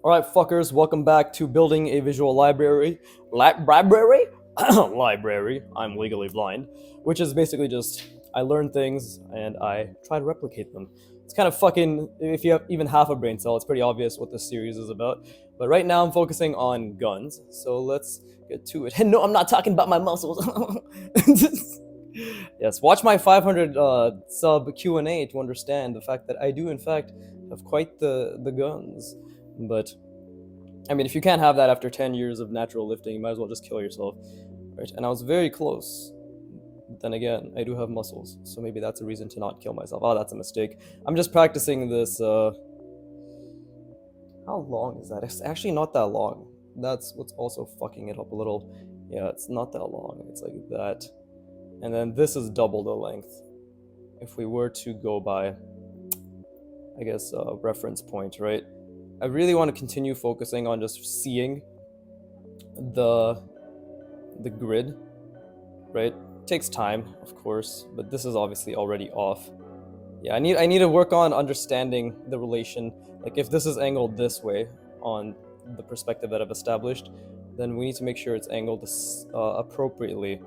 Alright, fuckers, welcome back to building a visual library. Library? Library. I'm legally blind. Which is basically just, I learn things and I try to replicate them. It's kind of fucking, if you have even half a brain cell, it's pretty obvious what this series is about. But right now I'm focusing on guns, so let's get to it. And no, I'm not talking about my muscles. Yes, watch my 500 sub Q&A to understand the fact that I do in fact have quite the guns. But I mean, if you can't have that after 10 years of natural lifting, you might as well just kill yourself, right? And I was very close. Then again, I do have muscles, so maybe that's a reason to not kill myself. Oh, that's a mistake. I'm just practicing this. How long is that? It's actually not that long. That's what's also fucking it up a little. Yeah, it's not that long. It's like that. And then this is double the length. If we were to go by, I guess, reference point, right? I really want to continue focusing on just seeing the grid, right? It takes time, of course, but this is obviously already off. Yeah, I need to work on understanding the relation. Like if this is angled this way on the perspective that I've established, then we need to make sure it's angled appropriately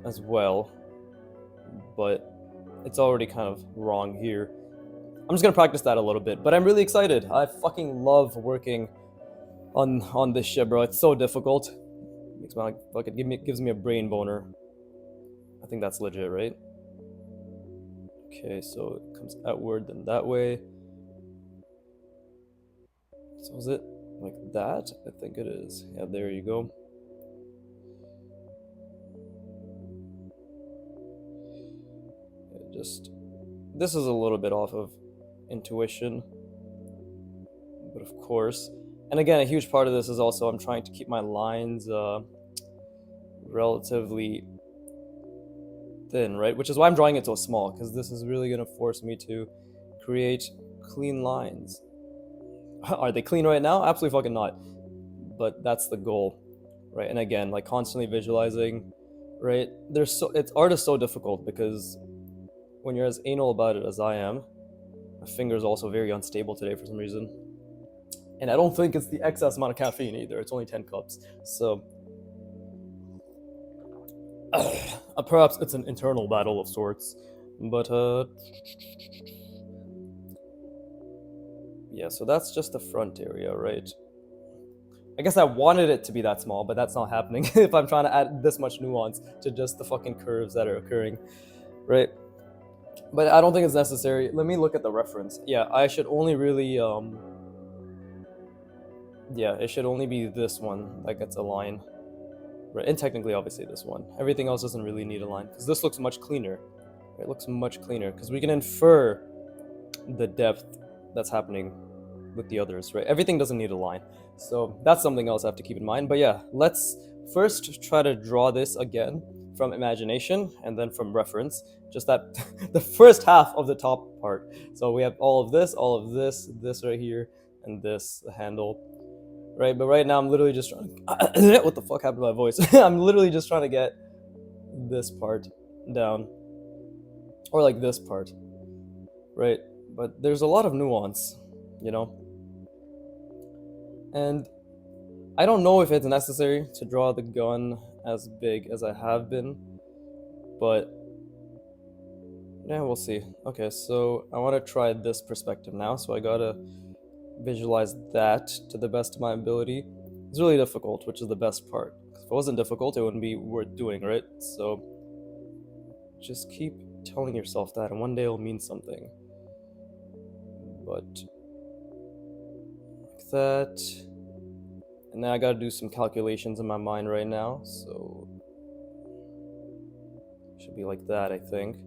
as well. But it's already kind of wrong here. I'm just gonna practice that a little bit, but I'm really excited. I fucking love working on this shit, bro. It's so difficult. Makes my gives me a brain boner. I think that's legit, right? Okay, so it comes outward, then that way. So is it like that? I think it is. Yeah, there you go. Yeah, just this is a little bit off of intuition, but of course. And again, a huge part of this is also I'm trying to keep my lines relatively thin, right? Which is why I'm drawing it so small, because this is really going to force me to create clean lines. Are they clean right now? Absolutely fucking not. But that's the goal, right? And again, like constantly visualizing, right? Art is so difficult because when you're as anal about it as I am, my finger's also very unstable today for some reason. And I don't think it's the excess amount of caffeine either. It's only 10 cups. So perhaps it's an internal battle of sorts. But yeah, so that's just the front area, right? I guess I wanted it to be that small, but that's not happening if I'm trying to add this much nuance to just the fucking curves that are occurring, right? But I don't think it's necessary. Let me look at the reference. Yeah, I should only really, yeah, it should only be this one that gets a line. Right, and technically, obviously, this one. Everything else doesn't really need a line, because this looks much cleaner. It looks much cleaner, because we can infer the depth that's happening with the others, right? Everything doesn't need a line. So that's something else I have to keep in mind. But yeah, let's first try to draw this again from imagination and then from reference. Just that the first half of the top part. So we have all of this, this right here, and this handle. Right, but right now I'm literally just trying to... What the fuck happened to my voice? I'm literally just trying to get this part down. Or like this part. Right? But there's a lot of nuance, you know? And I don't know if it's necessary to draw the gun as big as I have been, but yeah, we'll see. Okay, so I want to try this perspective now, so I gotta visualize that to the best of my ability. It's really difficult, which is the best part. If it wasn't difficult, it wouldn't be worth doing, right? So just keep telling yourself that, and one day it'll mean something. But like that. And then I gotta do some calculations in my mind right now, so should be like that, I think.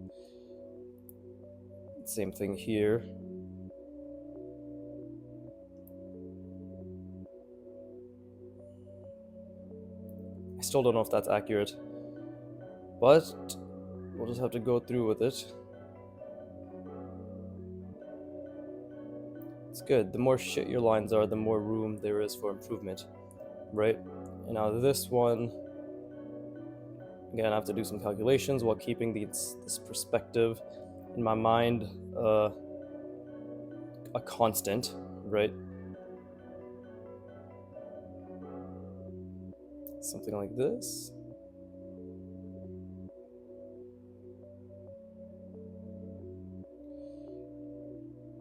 Same thing here. I still don't know if that's accurate, but we'll just have to go through with it. It's good. The more shit your lines are, the more room there is for improvement, right? And now this one, again, I have to do some calculations while keeping this perspective in my mind a constant, right? Something like this.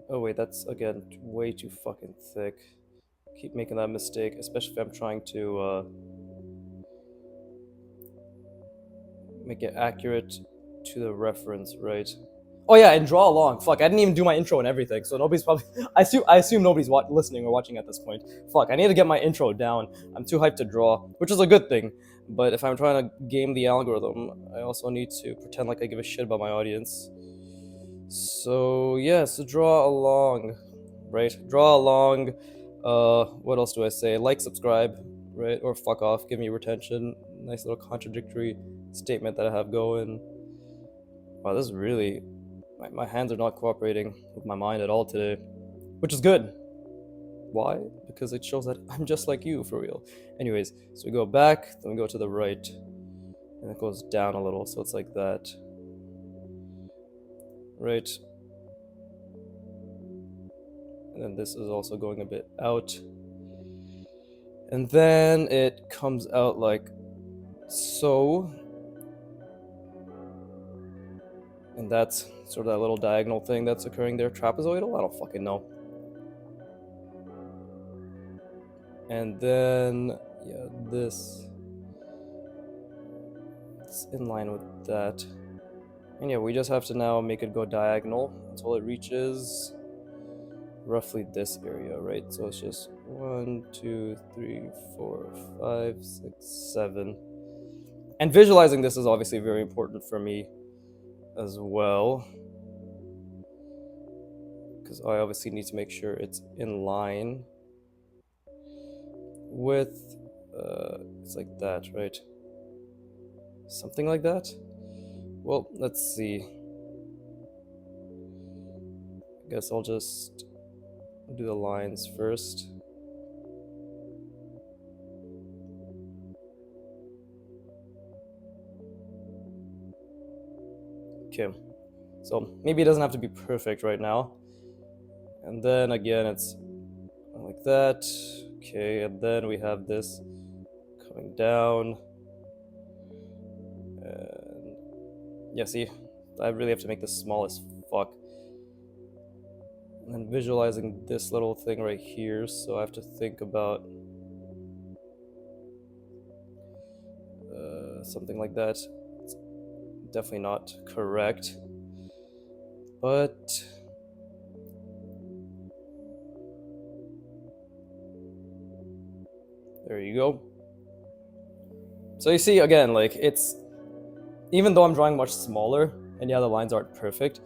Oh wait, that's again way too fucking thick. Keep making that mistake, especially if I'm trying to make it accurate to the reference, right? Oh yeah, and draw along. Fuck, I didn't even do my intro and everything, so nobody's probably. I assume nobody's listening or watching at this point. Fuck, I need to get my intro down. I'm too hyped to draw, which is a good thing. But if I'm trying to game the algorithm, I also need to pretend like I give a shit about my audience. So yeah, so draw along, right? Draw along. What else do I say? Like, subscribe, right? Or fuck off. Give me retention. Nice little contradictory statement that I have going. Wow, this is really. My hands are not cooperating with my mind at all today, which is good. Why? Because it shows that I'm just like you, for real. Anyways, so we go back, then we go to the right, and it goes down a little, so it's like that. Right. And then this is also going a bit out. And then it comes out like so. And that's sort of that little diagonal thing that's occurring there. Trapezoidal? I don't fucking know. And then, yeah, this. It's in line with that. And yeah, we just have to now make it go diagonal until it reaches roughly this area, right? So it's just 1, 2, 3, 4, 5, 6, 7. And visualizing this is obviously very important for me as well, because I obviously need to make sure it's in line with it's like that, right? Something like that. Well, let's see. I guess I'll just do the lines first. Okay, so maybe it doesn't have to be perfect right now. And then again, it's like that. Okay, and then we have this coming down. And yeah, see, I really have to make this small as fuck. And then visualizing this little thing right here, so I have to think about something like that. It's definitely not correct, but there you go. So you see, again, like, it's, even though I'm drawing much smaller, and yeah, the lines aren't perfect,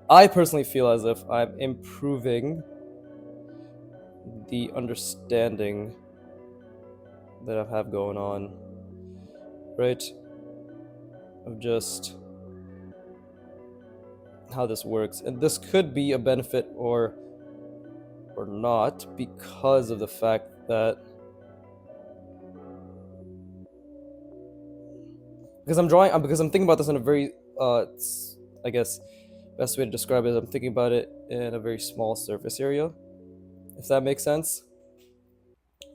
I personally feel as if I'm improving the understanding that I have going on, right? Of just how this works. And this could be a benefit or not, because of the fact that because I'm thinking about this in a very I guess best way to describe it is I'm thinking about it in a very small surface area, if that makes sense,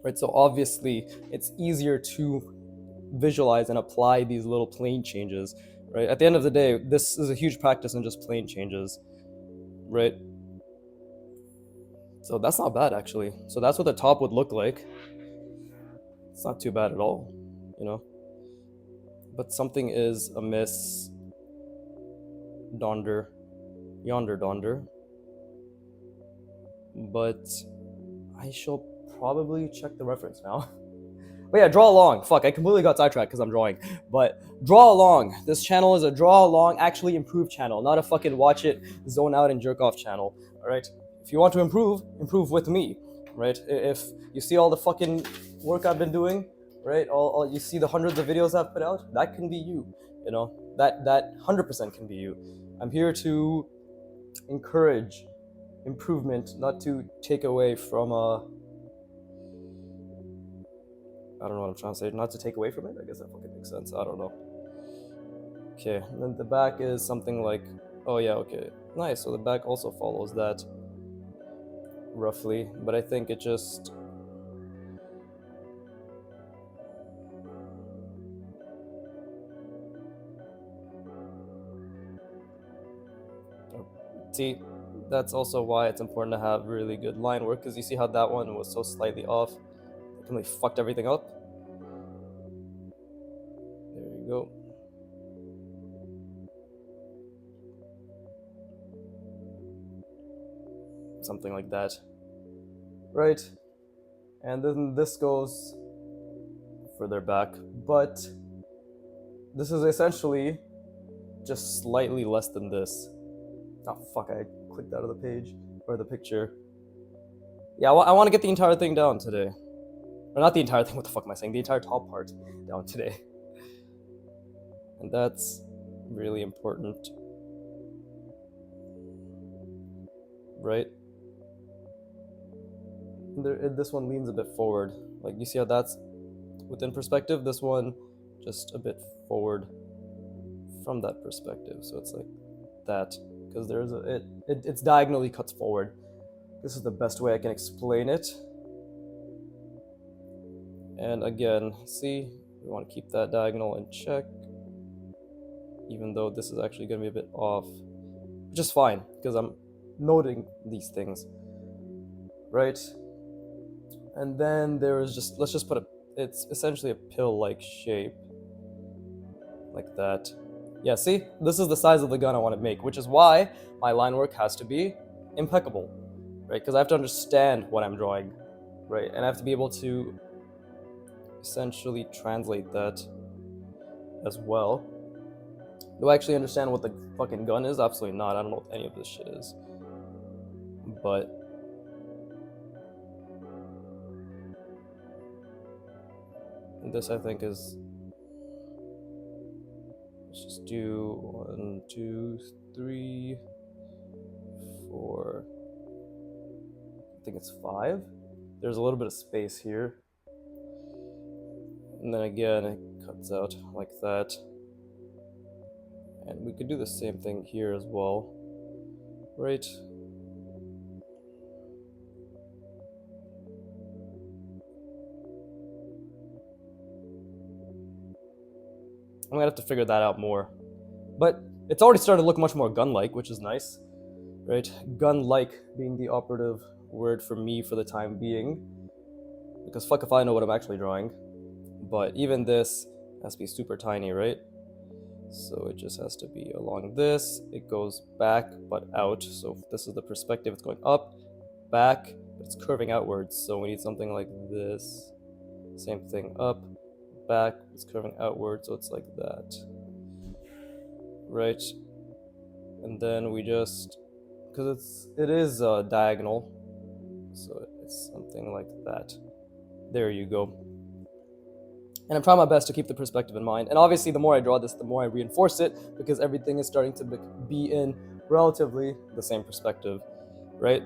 right? So obviously it's easier to visualize and apply these little plane changes, right? At the end of the day, this is a huge practice in just plane changes, right? So that's not bad, actually. So that's what the top would look like. It's not too bad at all, you know? But something is amiss, yonder donder. But I shall probably check the reference now. But yeah, draw along. Fuck, I completely got sidetracked because I'm drawing. But draw along. This channel is a draw along, actually improve channel, not a fucking watch it, zone out, and jerk off channel. Alright? If you want to improve with me. Right? If you see all the fucking work I've been doing, right? All you see the hundreds of videos I've put out, that can be you. You know? That 100% can be you. I'm here to encourage improvement, not to take away from I don't know what I'm trying to say. Not to take away from it. I guess that fucking makes sense. I don't know. Okay, and then the back is something like, oh yeah, okay, nice. So the back also follows that roughly, but I think it just See, that's also why it's important to have really good line work, because you see how that one was so slightly off. It completely fucked everything up. There you go. Something like that. Right? And then this goes further back, but this is essentially just slightly less than this. Oh fuck, I clicked out of the page, or the picture. Yeah, I want to get the entire thing down today. Or not the entire thing, what the fuck am I saying? The entire top part down today. And that's really important. Right? This one leans a bit forward. Like, you see how that's within perspective? This one just a bit forward from that perspective. So it's like that. Because there's it's diagonally cuts forward. This is the best way I can explain it. And again, see, we want to keep that diagonal in check, even though this is actually going to be a bit off, which is fine, because I'm noting these things, right? And then there is just, let's just put it's essentially a pill-like shape, like that. Yeah, see, this is the size of the gun I want to make, which is why my line work has to be impeccable, right? Because I have to understand what I'm drawing, right? And I have to be able to essentially translate that as well. Do I actually understand what the fucking gun is? Absolutely not. I don't know what any of this shit is. But this, I think, is, let's just do 1, 2, 3, 4. I think it's 5. There's a little bit of space here. And then again, it cuts out like that. And we could do the same thing here as well, right? I'm gonna have to figure that out more. But it's already started to look much more gun-like, which is nice, right? Gun-like being the operative word for me for the time being. Because fuck if I know what I'm actually drawing. But even this has to be super tiny, right? So it just has to be along this. It goes back, but out. So if this is the perspective, it's going up, back, but it's curving outwards. So we need something like this. Same thing, up, back, it's curving outward, so it's like that. Right? And then we just, because it is diagonal, so it's something like that. There you go. And I'm trying my best to keep the perspective in mind. And obviously, the more I draw this, the more I reinforce it, because everything is starting to be in relatively the same perspective, right?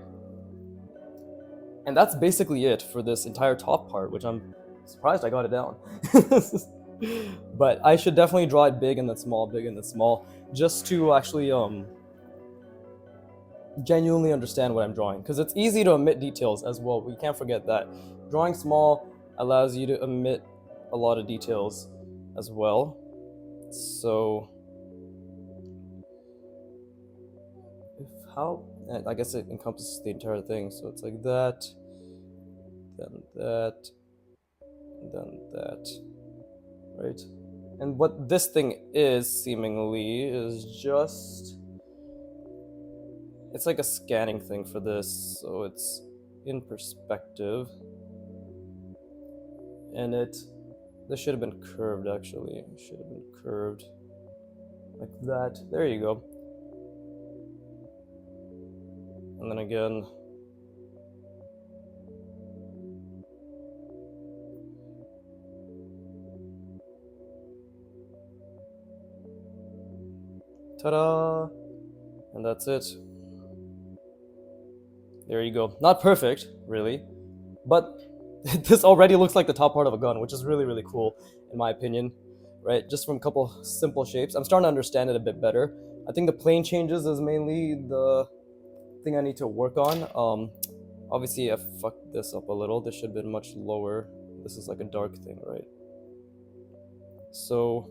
And that's basically it for this entire top part, which I'm surprised I got it down. But I should definitely draw it big and then small, big and then small, just to actually genuinely understand what I'm drawing. Because it's easy to omit details as well. We can't forget that. Drawing small allows you to omit a lot of details as well. So I guess it encompasses the entire thing. So it's like that, then that, then that, right? And what this thing is, seemingly, is just, it's like a scanning thing for this, so it's in perspective. And this should have been curved, actually. It should have been curved like that. There you go. And then again, ta-da! And that's it. There you go. Not perfect, really, but this already looks like the top part of a gun, which is really, really cool, in my opinion, right? Just from a couple simple shapes. I'm starting to understand it a bit better. I think the plane changes is mainly the thing I need to work on. Obviously, I fucked this up a little. This should have been much lower. This is like a dark thing, right? So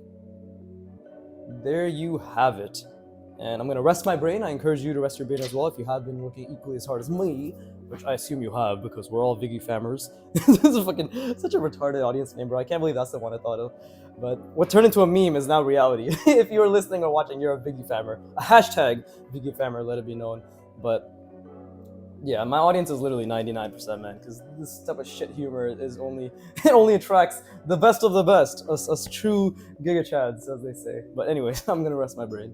there you have it. And I'm gonna rest my brain. I encourage you to rest your brain as well if you have been working equally as hard as me, which I assume you have because we're all Viggy Fammers. This is fucking such a retarded audience name, bro. I can't believe that's the one I thought of. But what turned into a meme is now reality. If you're listening or watching, you're a Viggy Fammer. A hashtag Viggy Fammer, let it be known. But yeah, my audience is literally 99%, man, because this type of shit humor is only it only attracts the best of the best, us true Giga Chads, as they say. But anyway, I'm gonna rest my brain.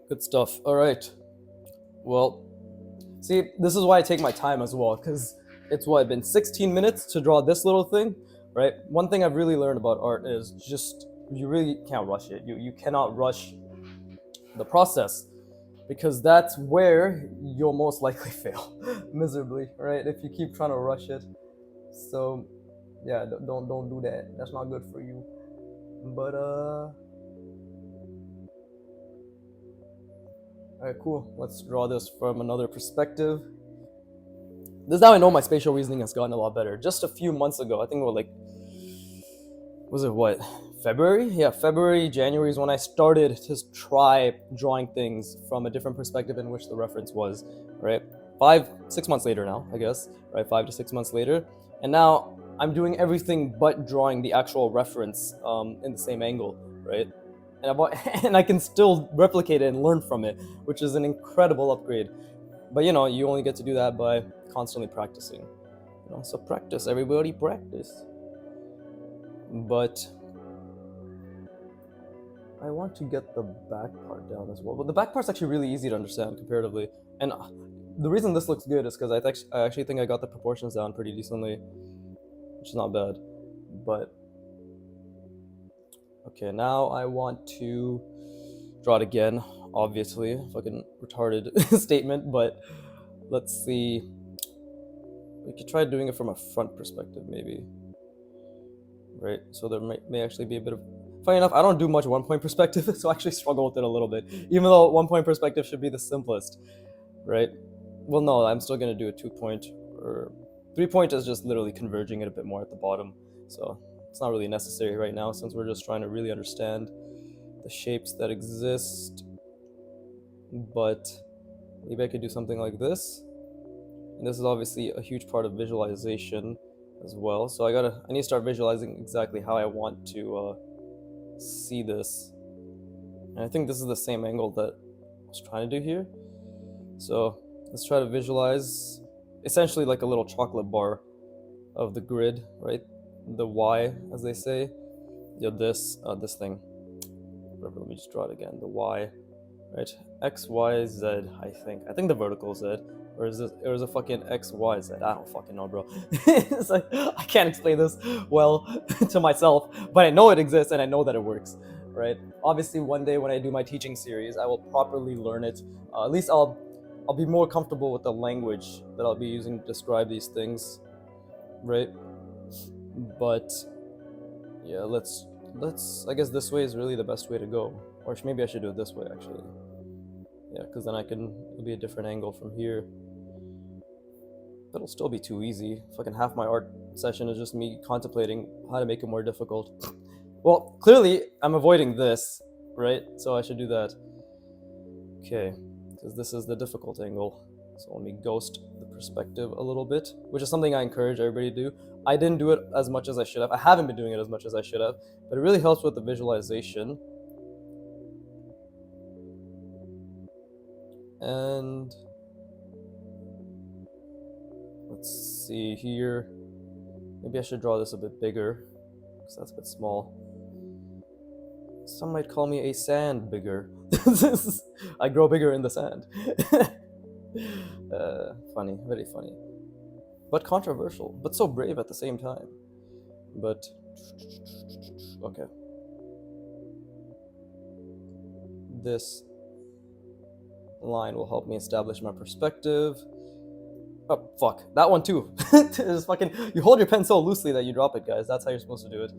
Good stuff. All right. Well, see, this is why I take my time as well, because it's what, been 16 minutes to draw this little thing, right? One thing I've really learned about art is just you really can't rush it. You cannot rush the process because that's where you'll most likely fail miserably, right? If you keep trying to rush it. So, yeah, don't do that. That's not good for you. But all right, cool. Let's draw this from another perspective. This is how I know my spatial reasoning has gotten a lot better. Just a few months ago, I think it was like, was it what, February? Yeah, February, January is when I started to try drawing things from a different perspective in which the reference was, right? 6 months later now, I guess, right? 5 to 6 months later. And now I'm doing everything but drawing the actual reference in the same angle, right? And I can still replicate it and learn from it, which is an incredible upgrade. But you know, you only get to do that by constantly practicing. You know, so practice, everybody, practice. But I want to get the back part down as well. But the back part's actually really easy to understand comparatively. And the reason this looks good is because I actually think I got the proportions down pretty decently, which is not bad. But okay, now I want to draw it again. Obviously, fucking retarded statement, but let's see. We could try doing it from a front perspective, maybe. Right? So there may actually be a bit of. Funny enough, I don't do much 1 point perspective, so I actually struggle with it a little bit. Even though 1 point perspective should be the simplest, right? Well, no, I'm still gonna do a 2 point or 3 point is just literally converging it a bit more at the bottom. So it's not really necessary right now since we're just trying to really understand the shapes that exist. But maybe I could do something like this. And this is obviously a huge part of visualization as well. So I need to start visualizing exactly how I want to see this. And I think this is the same angle that I was trying to do here. So let's try to visualize essentially like a little chocolate bar of the grid, right? The Y, as they say. Yeah, this thing. Whatever, let me just draw it again. The Y, right? X, Y, Z, I think. I think the vertical Z. Or is it fucking X, Y, Z? I don't fucking know, bro. It's like, I can't explain this well to myself, but I know it exists and I know that it works, right? Obviously, one day when I do my teaching series, I will properly learn it. At least I'll be more comfortable with the language that I'll be using to describe these things, right? But yeah, let's. I guess this way is really the best way to go, or maybe I should do it this way actually. Yeah, because then it'll be a different angle from here. But it'll still be too easy. Fucking half my art session is just me contemplating how to make it more difficult. Well, clearly I'm avoiding this, right? So I should do that. Okay, because this is the difficult angle. So let me ghost the perspective a little bit, which is something I encourage everybody to do. I didn't do it as much as I should have. I haven't been doing it as much as I should have, but it really helps with the visualization. And let's see here. Maybe I should draw this a bit bigger, because that's a bit small. Some might call me a sand bigger. I grow bigger in the sand. Funny, very funny. But controversial, but so brave at the same time. But, okay. This line will help me establish my perspective. Oh, fuck. That one too. Just fucking, you hold your pen so loosely that you drop it, guys. That's how you're supposed to do it.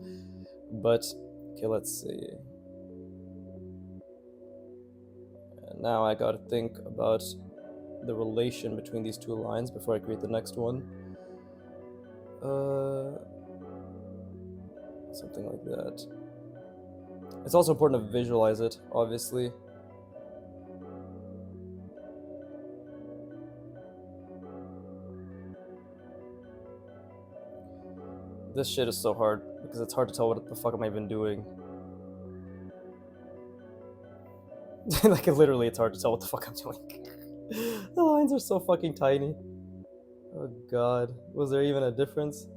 But, okay, let's see. And now I gotta think about the relation between these two lines before I create the next one. Something like that. It's also important to visualize it, obviously. This shit is so hard because it's hard to tell what the fuck am I even doing. Like literally, it's hard to tell what the fuck I'm doing. The lines are so fucking tiny. Oh god, was there even a difference?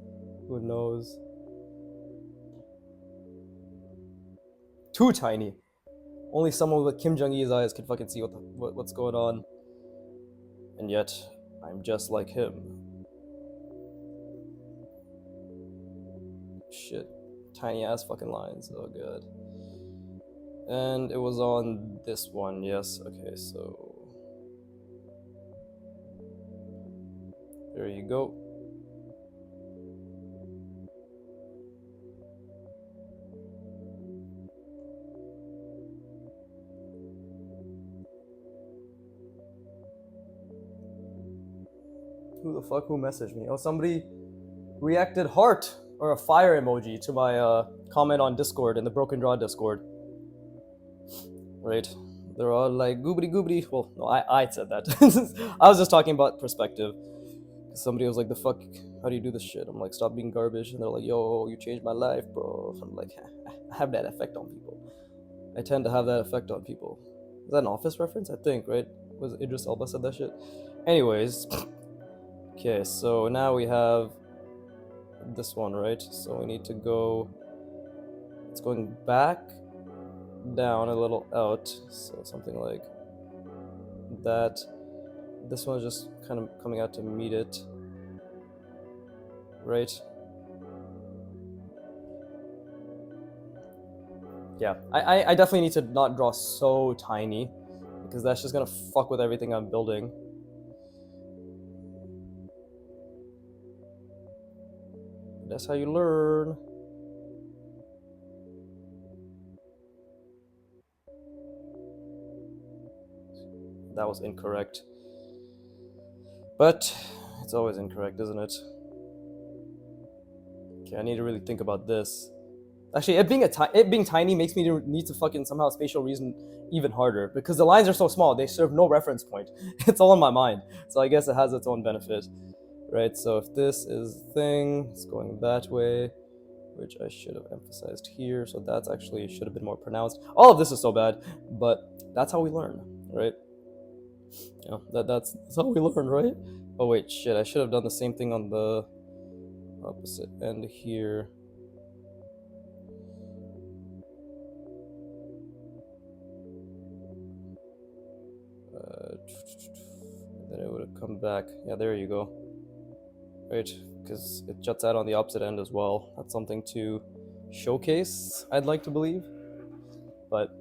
Who knows? Too tiny. Only someone with Kim Jong-il's eyes could fucking see what's going on. And yet, I'm just like him. Shit. Tiny ass fucking lines. Oh god. And it was on this one, yes. Okay, so there you go. Who the fuck? Who messaged me? Oh, somebody reacted heart or a fire emoji to my comment on Discord in the Broken Draw Discord. Right? They're all like goobity goobity. Well, no, I said that. I was just talking about perspective. Somebody was like, "The fuck? How do you do this shit?" I'm like, "Stop being garbage." And they're like, "Yo, you changed my life, bro." I'm like, I have that effect on people. I tend to have that effect on people. Is that an Office reference? I think, right? Was Idris Elba said that shit? Anyways, okay, so now we have this one, right? So we need to go. It's going back, down, a little out. So something like that. This one is just kind of coming out to meet it, right? Yeah, I definitely need to not draw so tiny because that's just gonna fuck with everything I'm building. That's how you learn. That was incorrect. But it's always incorrect, isn't it? Okay, I need to really think about this. Actually, it being tiny makes me need to fucking somehow spatial reason even harder because the lines are so small. They serve no reference point. It's all in my mind. So I guess it has its own benefit, right? So if this is the thing, it's going that way, which I should have emphasized here. So that's actually should have been more pronounced. All of this is so bad, but that's how we learn, right? Yeah, that's how we learn, right? Oh wait, shit! I should have done the same thing on the opposite end here. Then it would have come back. Yeah, there you go. Right, because it juts out on the opposite end as well. That's something to showcase, I'd like to believe. But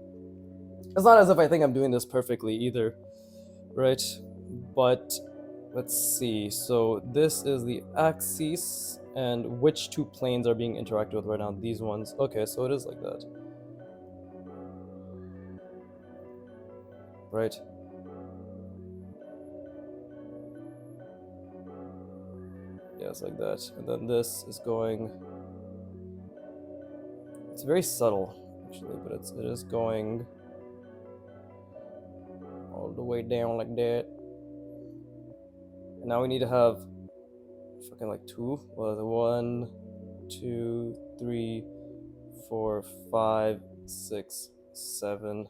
it's not as if I think I'm doing this perfectly either, right? But let's see. So this is the axis, and which two planes are being interacted with right now? These ones. Okay, so it is like that. Right. Yeah, it's like that. And then this is going. It's very subtle, actually, but it is going all the way down like that. And now we need to have fucking like two. Well, the 1, 2, 3, 4, 5, 6, 7.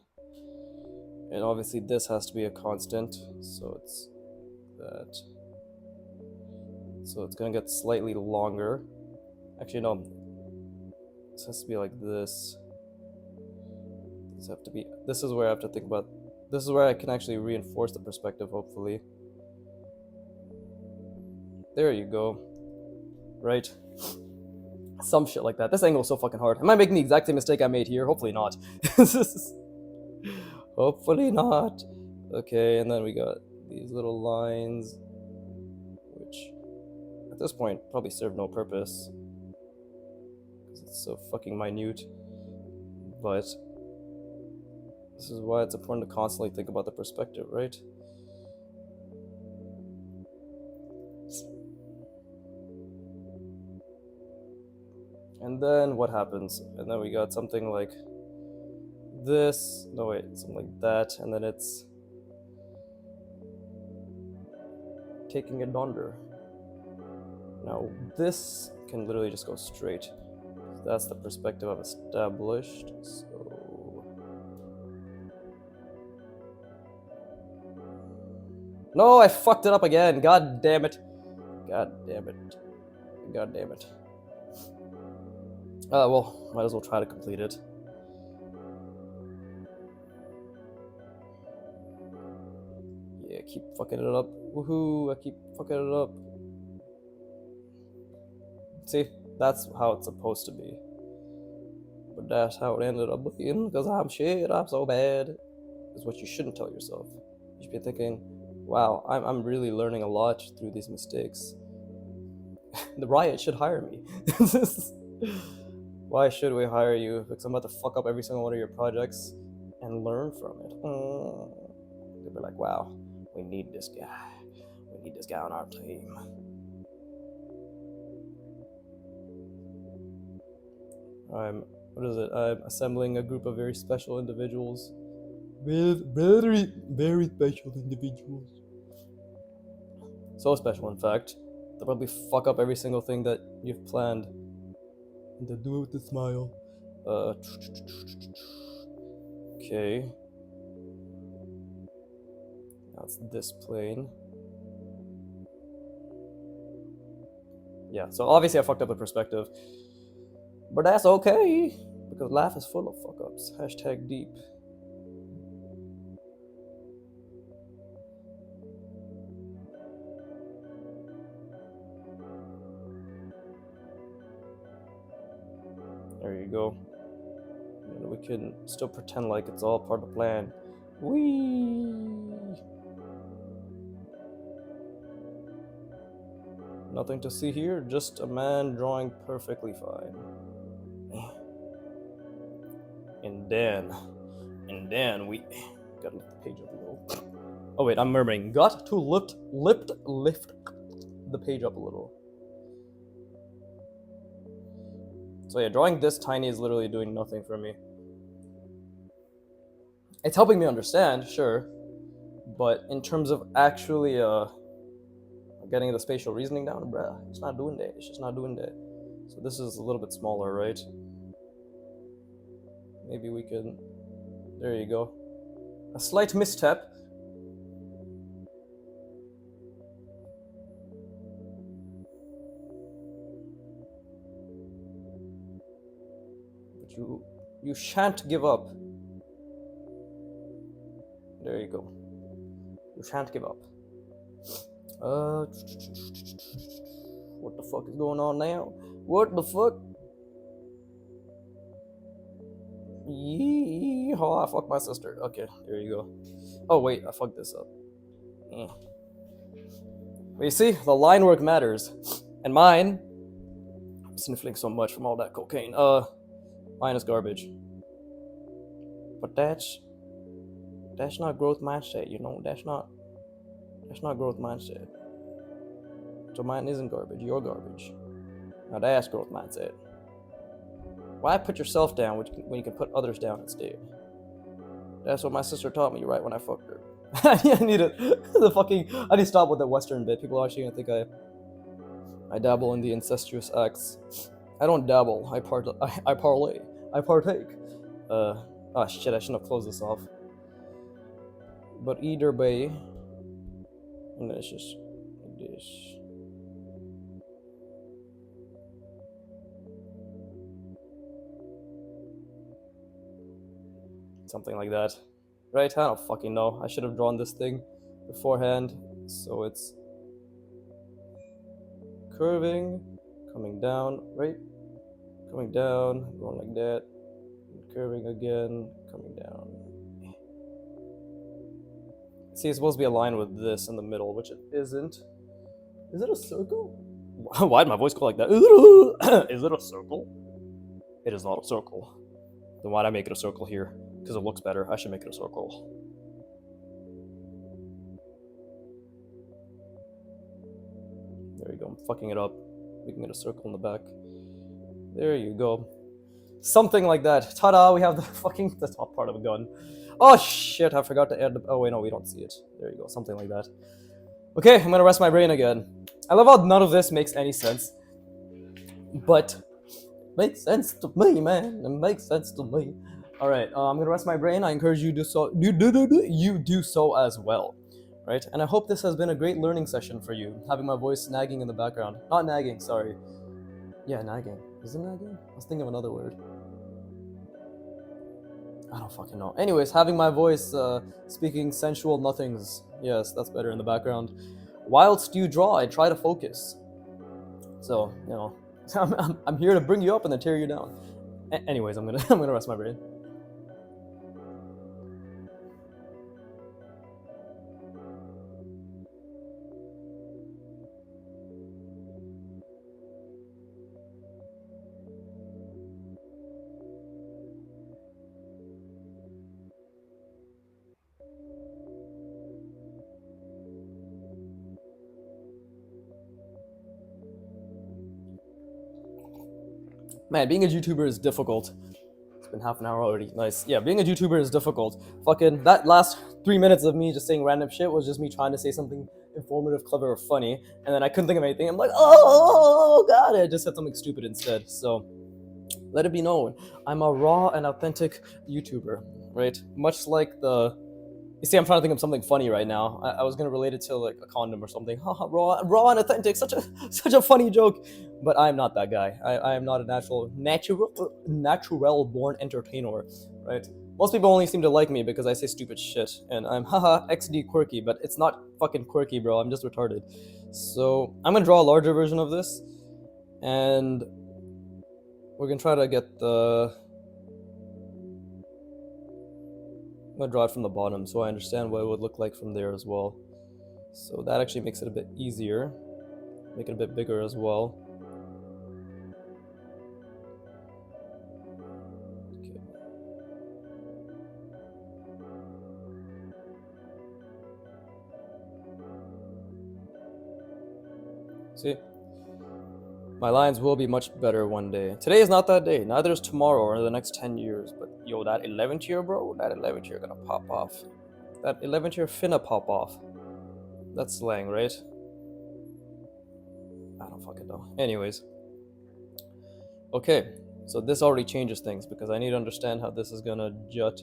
And obviously this has to be a constant, so it's that. So it's gonna get slightly longer. Actually, no. This has to be like this. This is where I have to think about. This is where I can actually reinforce the perspective, hopefully. There you go. Right? Some shit like that. This angle is so fucking hard. Am I making the exact same mistake I made here? Hopefully not. Hopefully not. Okay, and then we got these little lines, this point, probably serve no purpose. Because it's so fucking minute. But this is why it's important to constantly think about the perspective, right? And then what happens? And then we got something like this. No, wait, something like that. And then it's taking it under. Now, this can literally just go straight. That's the perspective I've established. So. No, I fucked it up again. God damn it. God damn it. God damn it. Well, might as well try to complete it. Yeah, keep fucking it up. Woohoo, I keep fucking it up. See, that's how it's supposed to be. But that's how it ended up being, because I'm shit, I'm so bad. Is what you shouldn't tell yourself. You should be thinking, wow, I'm really learning a lot through these mistakes. The Riot should hire me. Why should we hire you? Because I'm about to fuck up every single one of your projects and learn from it. They'll be like, wow, we need this guy. We need this guy on our team. I'm assembling a group of very special individuals. Very, very special individuals. So special, in fact, they'll probably fuck up every single thing that you've planned. And they'll do it with a smile. Okay. Now it's this plane. Yeah, so obviously I fucked up the perspective. But that's okay, because life is full of fuck-ups. Hashtag deep. There you go. And we can still pretend like it's all part of the plan. Whee! Nothing to see here, just a man drawing perfectly fine. And then we gotta lift the page up a little. Oh wait, I'm murmuring. Got to lift the page up a little. So yeah, drawing this tiny is literally doing nothing for me. It's helping me understand, sure, but in terms of actually getting the spatial reasoning down, bruh, it's not doing that. It's just not doing that. So this is a little bit smaller, right? Maybe we can. There you go. A slight misstep. But you shan't give up. There you go. You shan't give up. What the fuck is going on now? What the fuck? Yeehaw, I fucked my sister. Okay, there you go. Oh wait, I fucked this up. But you see, the line work matters. And mine, I'm sniffling so much from all that cocaine. Mine is garbage. But that's not growth mindset, you know. That's not growth mindset. So mine isn't garbage. You're garbage. Now that's growth mindset. Why put yourself down when you can put others down instead? That's what my sister taught me right when I fucked her. I need to stop with the Western bit. People are actually gonna think I dabble in the incestuous acts. I don't dabble. I parlay. I partake. Oh shit! I shouldn't have closed this off. But either way, and then it's just like this. Something like that. Right? I don't fucking know. I should have drawn this thing beforehand. So it's curving, coming down, right? Coming down, going like that, curving again, coming down. See, it's supposed to be aligned with this in the middle, which it isn't. Is it a circle? Why did my voice go like that? Is it a circle? It is not a circle. Then why'd I make it a circle here? Because it looks better. I should make it a circle. There you go. I'm fucking it up. Making it a circle in the back. There you go. Something like that. Ta-da! We have the top part of a gun. Oh shit! I forgot to add the. Oh wait, no, we don't see it. There you go. Something like that. Okay, I'm gonna rest my brain again. I love how none of this makes any sense, but makes sense to me, man. It makes sense to me. All right, I'm gonna rest my brain. I encourage you to do so. You do so as well, right? And I hope this has been a great learning session for you. Having my voice nagging in the background. Not nagging, sorry. Yeah, nagging. Is it nagging? I was thinking of another word. I don't fucking know. Anyways, having my voice speaking sensual nothings. Yes, that's better in the background. Whilst you draw, I try to focus. So, you know, I'm here to bring you up and then tear you down. Anyways, I'm gonna rest my brain. Man, being a YouTuber is difficult. It's been half an hour already. Nice. Yeah, being a YouTuber is difficult. Fucking that last 3 minutes of me just saying random shit was just me trying to say something informative, clever, or funny, and then I couldn't think of anything. I'm like, oh god, I just said something stupid instead. So let it be known, I'm a raw and authentic YouTuber, right? Much like the. You see, I'm trying to think of something funny right now. I was gonna relate it to like a condom or something. Haha, raw and authentic. Such a funny joke. But I'm not that guy. I am not a natural born entertainer, right? Most people only seem to like me because I say stupid shit, and I'm haha XD quirky, but it's not fucking quirky, bro. I'm just retarded. So I'm gonna draw a larger version of this, and we're gonna try to get the. I'm gonna draw it from the bottom so I understand what it would look like from there as well. So that actually makes it a bit easier. Make it a bit bigger as well. Okay. See? My lines will be much better one day. Today is not that day. Neither is tomorrow or the next 10 years. But yo, that 11th year, bro, that 11th year gonna pop off. That 11th year finna pop off. That's slang, right? I don't fucking know. Anyways. Okay, so this already changes things because I need to understand how this is gonna jut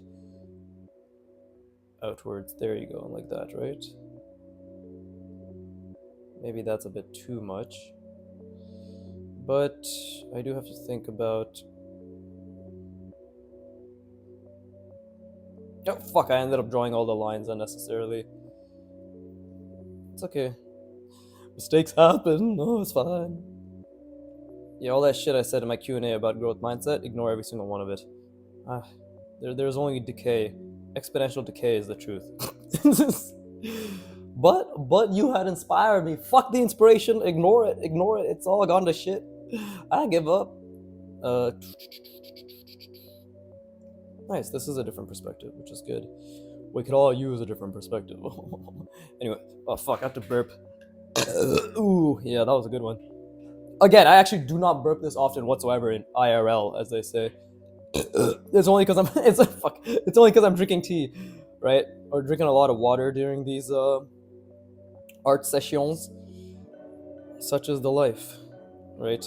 outwards. There you go, like that, right? Maybe that's a bit too much. But I do have to think about. Oh fuck, I ended up drawing all the lines unnecessarily. It's okay. Mistakes happen. No, it's fine. Yeah, all that shit I said in my Q&A about growth mindset, ignore every single one of it. There's only decay. Exponential decay is the truth. But you had inspired me. Fuck the inspiration. Ignore it. Ignore it. It's all gone to shit. I give up. Nice. This is a different perspective, which is good. We could all use a different perspective. Anyway, oh fuck, I have to burp. Ooh, yeah, that was a good one. Again, I actually do not burp this often whatsoever in IRL, as they say. It's only because It's only because I'm drinking tea, right? Or drinking a lot of water during these art sessions. Such is the life, right?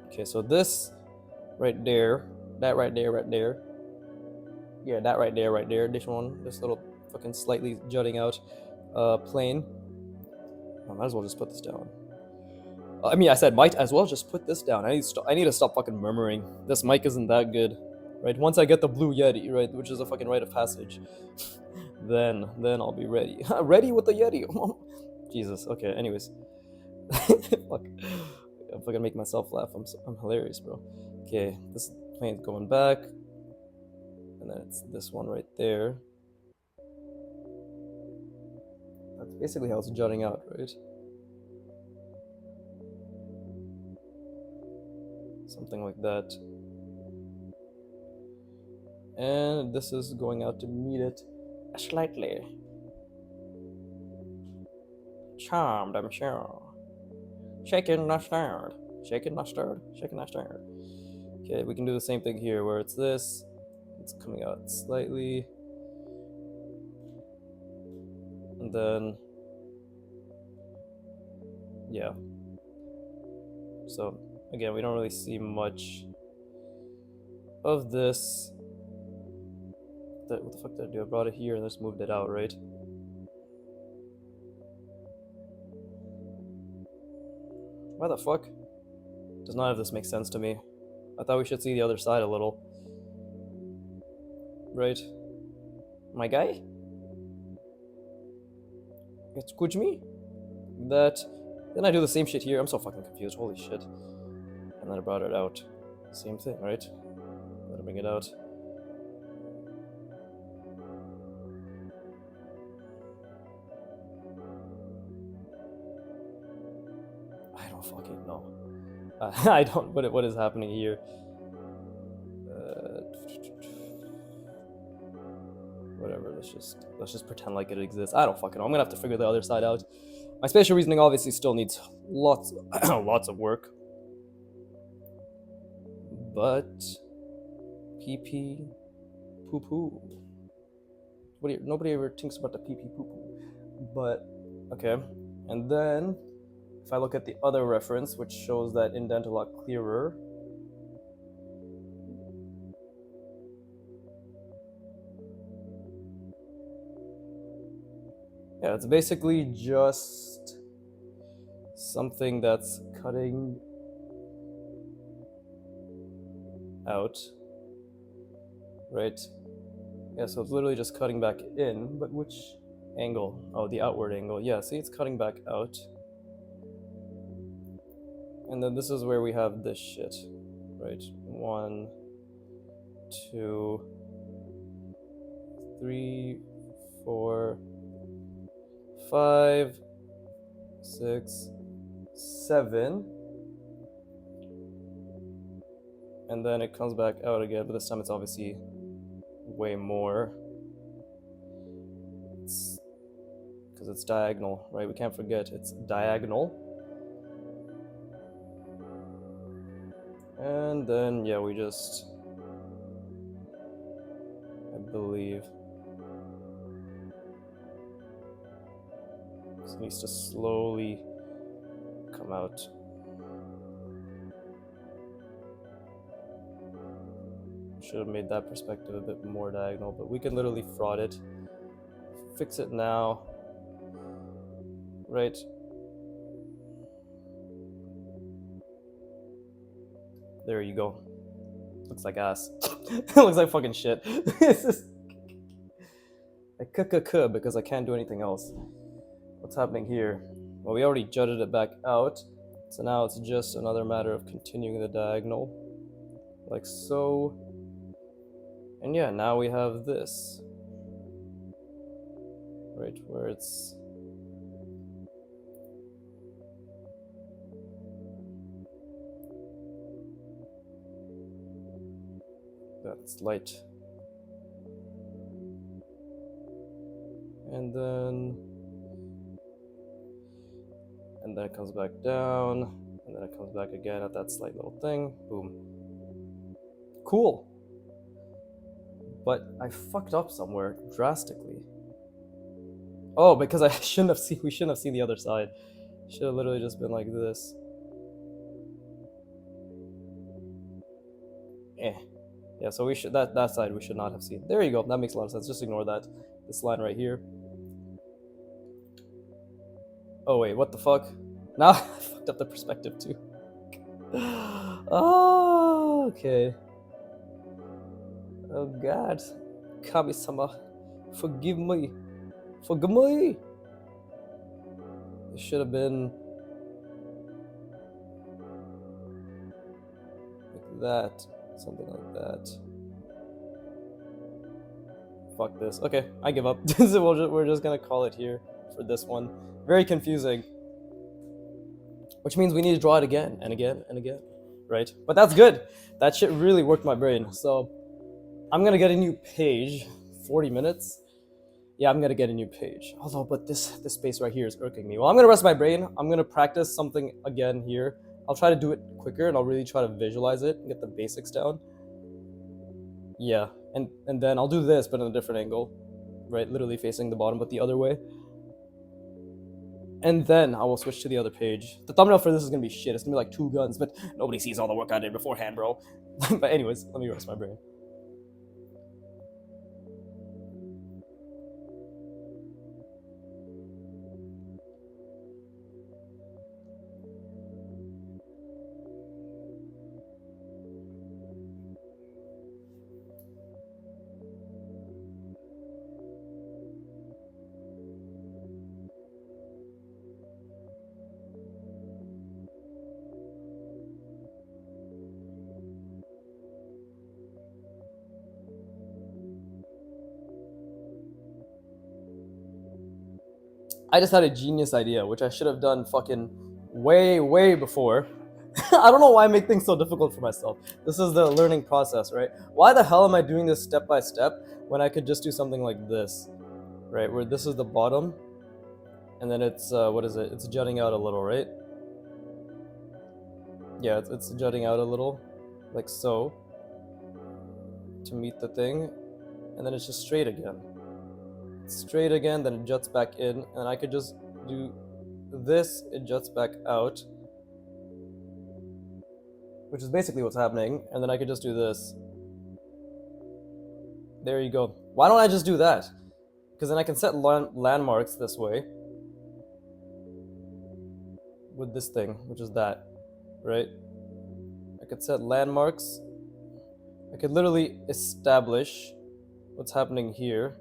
Okay, so this right there, that right there, right there. Yeah, that right there, right there. This one, this little fucking slightly jutting out plane. I might as well just put this down. I mean, I said might as well just put this down. I need to stop fucking murmuring. This mic isn't that good, right? Once I get the blue Yeti, right, which is a fucking rite of passage, then I'll be ready. Ready with the Yeti. Jesus. Okay. Anyways, fuck. I'm fucking making myself laugh. I'm hilarious, bro. Okay, this plane's going back, and then it's this one right there. That's basically how it's jutting out, right? Something like that. And this is going out to meet it slightly. Charmed, I'm sure. Shaken, not stirred. Shaken, not stirred. Shaken, not stirred. Okay, we can do the same thing here where it's this. It's coming out slightly. And then, yeah. So, again, we don't really see much of this. What the fuck did I do? I brought it here and just moved it out, right? Why the fuck? Does none of this make sense to me? I thought we should see the other side a little. Right? My guy? Excuse me? That. Then I do the same shit here. I'm so fucking confused. Holy shit. And then I brought it out. Same thing, right? Let it bring it out. I don't fucking know. I don't. What is happening here? Whatever. Let's just pretend like it exists. I don't fucking know. I'm gonna have to figure the other side out. My spatial reasoning obviously still needs lots of work. But pee poo poo. Nobody ever thinks about the pee poo poo. But okay. And then if I look at the other reference, which shows that indent a lot clearer. Yeah, it's basically just something that's cutting out, right? Yeah, so it's literally just cutting back in, but which angle? Oh, the outward angle. Yeah, see, it's cutting back out. And then this is where we have this shit, right? 1, 2, 3, 4, 5, 6, 7, and then it comes back out again, but this time it's obviously way more. Because it's diagonal, right? We can't forget it's diagonal. And then, yeah, we just, I believe, this needs to slowly come out. Should have made that perspective a bit more diagonal, but we can literally fraud it. Fix it now. Right. There you go. Looks like ass. It looks like fucking shit. It's just... I cook because I can't do anything else. What's happening here? Well, we already jutted it back out, so now it's just another matter of continuing the diagonal, like so. And yeah, now we have this, right, where it's that's light. And then it comes back down, and then it comes back again at that slight little thing. Boom. Cool. But I fucked up somewhere drastically. Oh, because we shouldn't have seen the other side. Should have literally just been like this. Yeah, so we should that side we should not have seen. There you go. That makes a lot of sense. Just ignore that. This line right here. Oh wait, what the fuck? Now I fucked up the perspective too. Oh, okay. Oh god. Kami-sama, forgive me. Forgive me. It should have been like that. Something like that. Fuck this. Okay, I give up. So we're just gonna call it here for this one. Very confusing. Which means we need to draw it again and again and again. right? But that's good. That shit really worked my brain. So I'm gonna get a new page. 40 minutes. Yeah, I'm gonna get a new page. Although, but this space right here is irking me. Well, I'm gonna rest my brain. I'm gonna practice something again here. I'll try to do it quicker, and I'll really try to visualize it and get the basics down. Yeah, and then I'll do this, but in a different angle, right? Literally facing the bottom, but the other way. And then I will switch to the other page. The thumbnail for this is gonna be shit. It's gonna be like 2 guns, but nobody sees all the work I did beforehand, bro. But anyways, let me rest my brain. I just had a genius idea, which I should have done fucking way before. I don't know why I make things so difficult for myself. This is the learning process, right? Why the hell am I doing this step by step when I could just do something like this, right? Where this is the bottom, and then it's, what is it? It's jutting out a little, right? Yeah, it's jutting out a little, like so, to meet the thing, and then it's just straight again. Straight again, then it juts back in, and I could just do this, it juts back out, which is basically what's happening, and then I could just do this. There you go. Why don't I just do that? Because then I can set landmarks this way with this thing, which is that, right? I could set landmarks. I could literally establish what's happening here,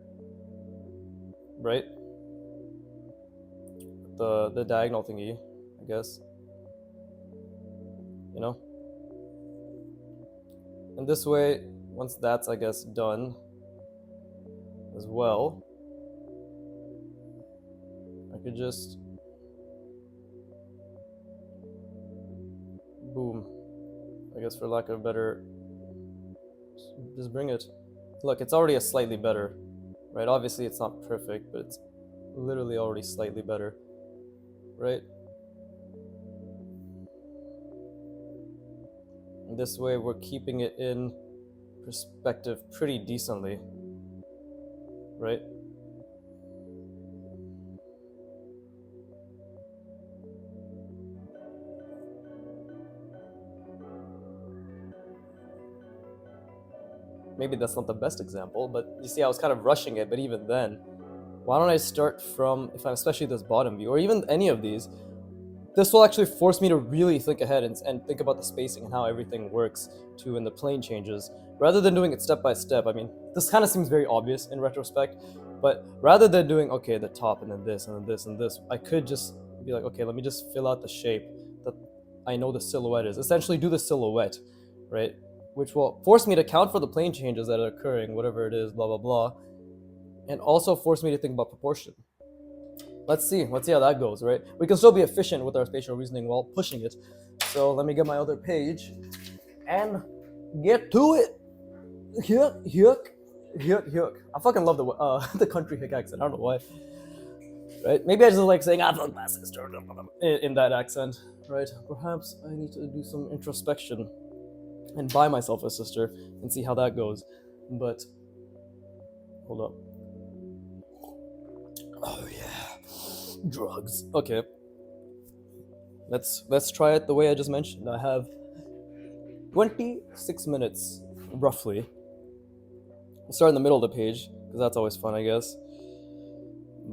right? The diagonal thingy, I guess. You know? And this way, once that's, I guess, done as well, I could just boom, I guess, for lack of a better, just bring it. Look, it's already a slightly better, right? Obviously it's not perfect, but it's literally already slightly better, right? And this way we're keeping it in perspective pretty decently, right? Maybe that's not the best example, but you see I was kind of rushing it, but even then, why don't I start from, if I'm especially this bottom view, or even any of these, this will actually force me to really think ahead and think about the spacing and how everything works too in the plane changes, rather than doing it step by step. I mean, this kind of seems very obvious in retrospect, but rather than doing, okay, the top and then this and then this and this, I could just be like, okay, let me just fill out the shape that I know the silhouette is. Essentially do the silhouette, right? Which will force me to account for the plane changes that are occurring, whatever it is, blah, blah, blah, and also force me to think about proportion. Let's see how that goes, right? We can still be efficient with our spatial reasoning while pushing it. So let me get my other page and get to it. Hyuk. I fucking love the the country hick accent. I don't know why. Right? Maybe I just like saying "I fuck my sister" in that accent, right? Perhaps I need to do some introspection and buy myself a sister and see how that goes. But hold up. Oh yeah, drugs. Okay, let's try it the way I just mentioned. I have 26 minutes roughly. We'll start in the middle of the page because that's always fun, I guess.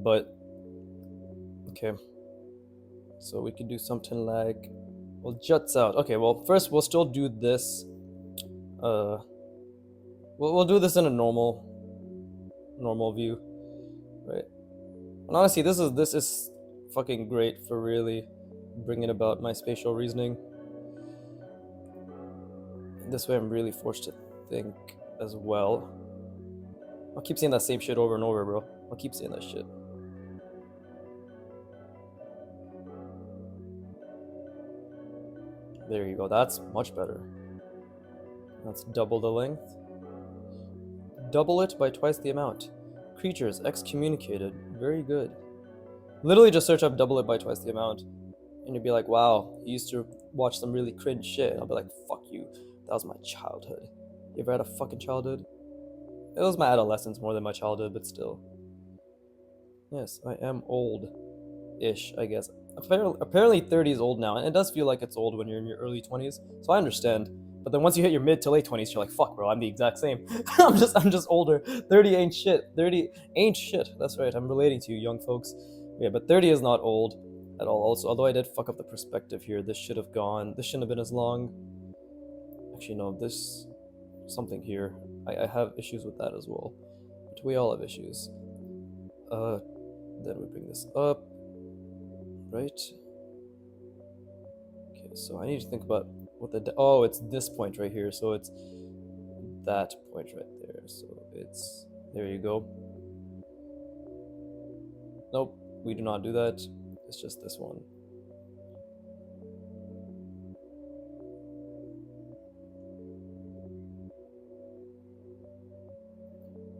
But okay, so we could do something like, well, juts out. Okay, well, first we'll still do this. We'll do this in a normal view, right? And honestly, this is fucking great for really bringing about my spatial reasoning. This way I'm really forced to think as well. I'll keep saying that same shit over and over, bro. I'll keep saying that shit. There you go. That's much better. That's double the length. Double it by twice the amount. Creatures excommunicated. Very good. Literally just search up double it by twice the amount. And you'd be like, wow, you used to watch some really cringe shit. And I'll be like, fuck you. That was my childhood. You ever had a fucking childhood? It was my adolescence more than my childhood, but still. Yes, I am old-ish, I guess. Apparently 30 is old now, and it does feel like it's old when you're in your early 20s, so I understand. But then once you hit your mid to late 20s, you're like, fuck, bro, I'm the exact same. I'm just older. 30 ain't shit. 30 ain't shit. That's right, I'm relating to you, young folks. Yeah, but 30 is not old at all. Also, although I did fuck up the perspective here, this shouldn't have been as long. Actually, no, this, something here. I have issues with that as well. But we all have issues. Then we bring this up, right? Okay, so I need to think about what oh, it's this point right here, so it's that point right there, so it's, there you go. Nope, we do not do that, it's just this one.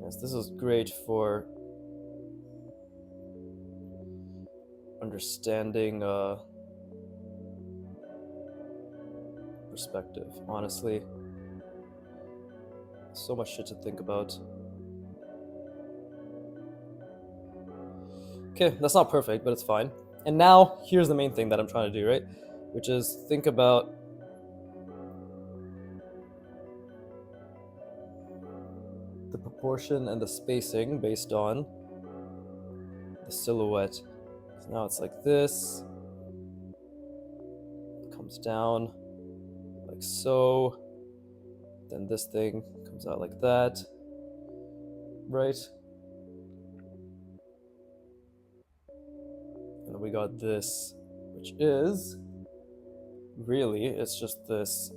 Yes, this is great for understanding perspective, honestly. So much shit to think about. Okay, that's not perfect, but it's fine. And now, here's the main thing that I'm trying to do, right? Which is think about the proportion and the spacing based on the silhouette. So now it's like this. It comes down like so. Then this thing comes out like that. Right? And then we got this, which is really, it's just this.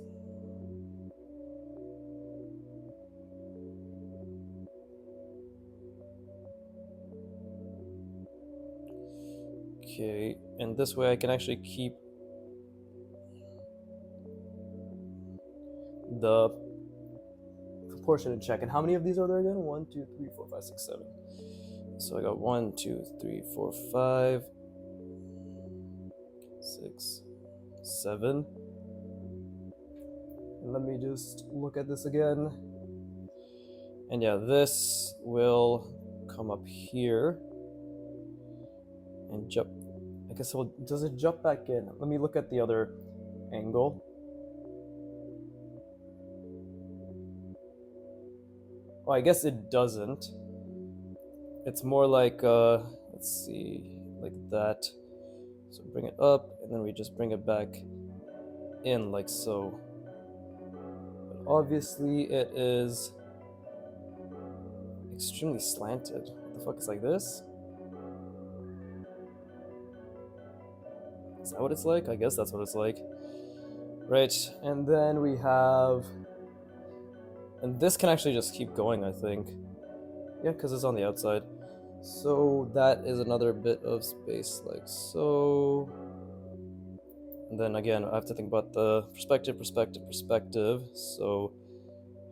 Okay, and this way I can actually keep the proportion in check. And how many of these are there again? 1, 2, 3, 4, 5, 6, 7. So I got 1, 2, 3, 4, 5, 6, 7. And let me just look at this again. And yeah, this will come up here and jump. I guess does it jump back in? Let me look at the other angle. Oh, I guess it doesn't. It's more like, let's see, like that. So bring it up, and then we just bring it back in like so. But obviously it is extremely slanted. What the fuck is like this? Is that what it's like? I guess that's what it's like. Right, and then we have, and this can actually just keep going, I think. Yeah, because it's on the outside. So that is another bit of space like so. And then again, I have to think about the perspective. So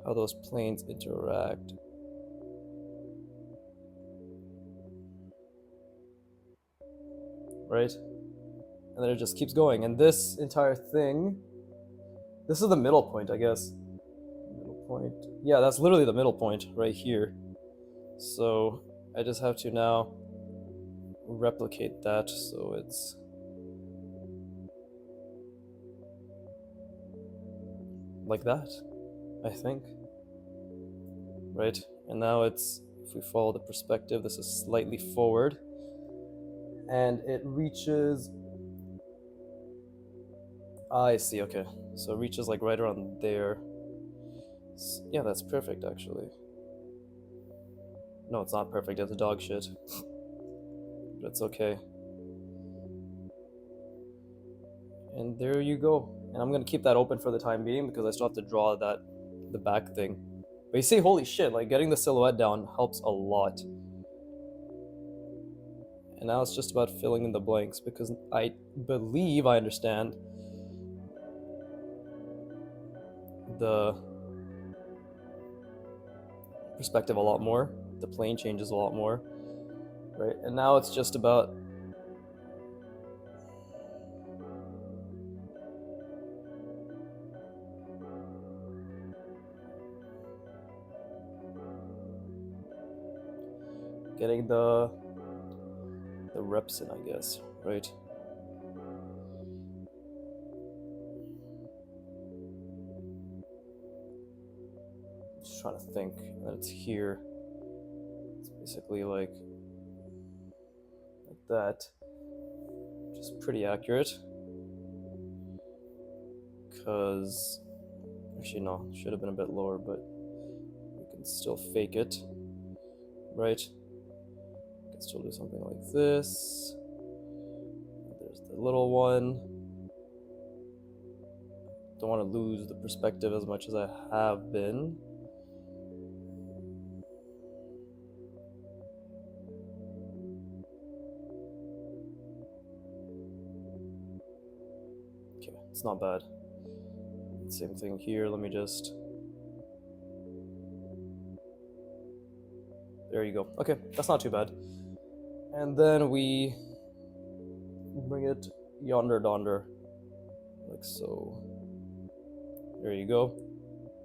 how those planes interact. Right? And then it just keeps going. And this entire thing, this is the middle point, I guess. Middle point. Yeah, that's literally the middle point right here. So I just have to now replicate that so it's like that, I think. Right? And now it's, if we follow the perspective, this is slightly forward. And it reaches, I see, okay. So it reaches like right around there. Yeah, that's perfect actually. No, it's not perfect, it's dog shit. But it's okay. And there you go. And I'm gonna keep that open for the time being because I still have to draw that, the back thing. But you see, holy shit, like getting the silhouette down helps a lot. And now it's just about filling in the blanks because I believe I understand the perspective a lot more. The plane changes a lot more, right? And now it's just about getting the reps in, I guess, right? Just trying to think that it's here. It's basically like that, which is pretty accurate. Because actually no, should have been a bit lower, but we can still fake it, right? We can still do something like this. There's the little one. Don't want to lose the perspective as much as I have been. Okay, it's not bad. Same thing here. Let me just. There you go. Okay, that's not too bad. And then we bring it yonder donder, like so. There you go.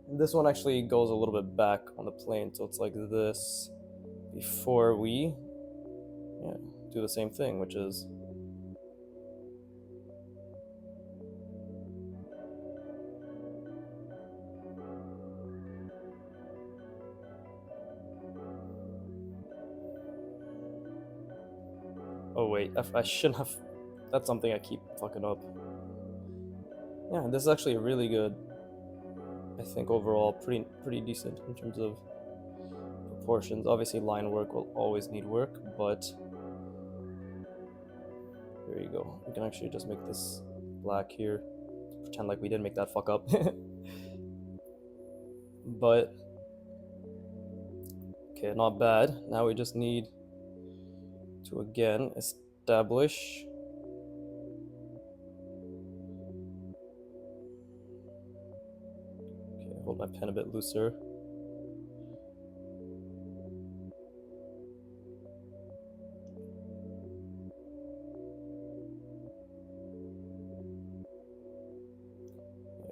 And this one actually goes a little bit back on the plane, so it's like this before we do the same thing, which is oh wait, I shouldn't have. That's something I keep fucking up. Yeah, this is actually really good. I think overall pretty decent in terms of proportions. Obviously line work will always need work, but there you go. We can actually just make this black here. Pretend like we didn't make that fuck up. But okay, not bad. Now we just need to again establish hold my pen a bit looser.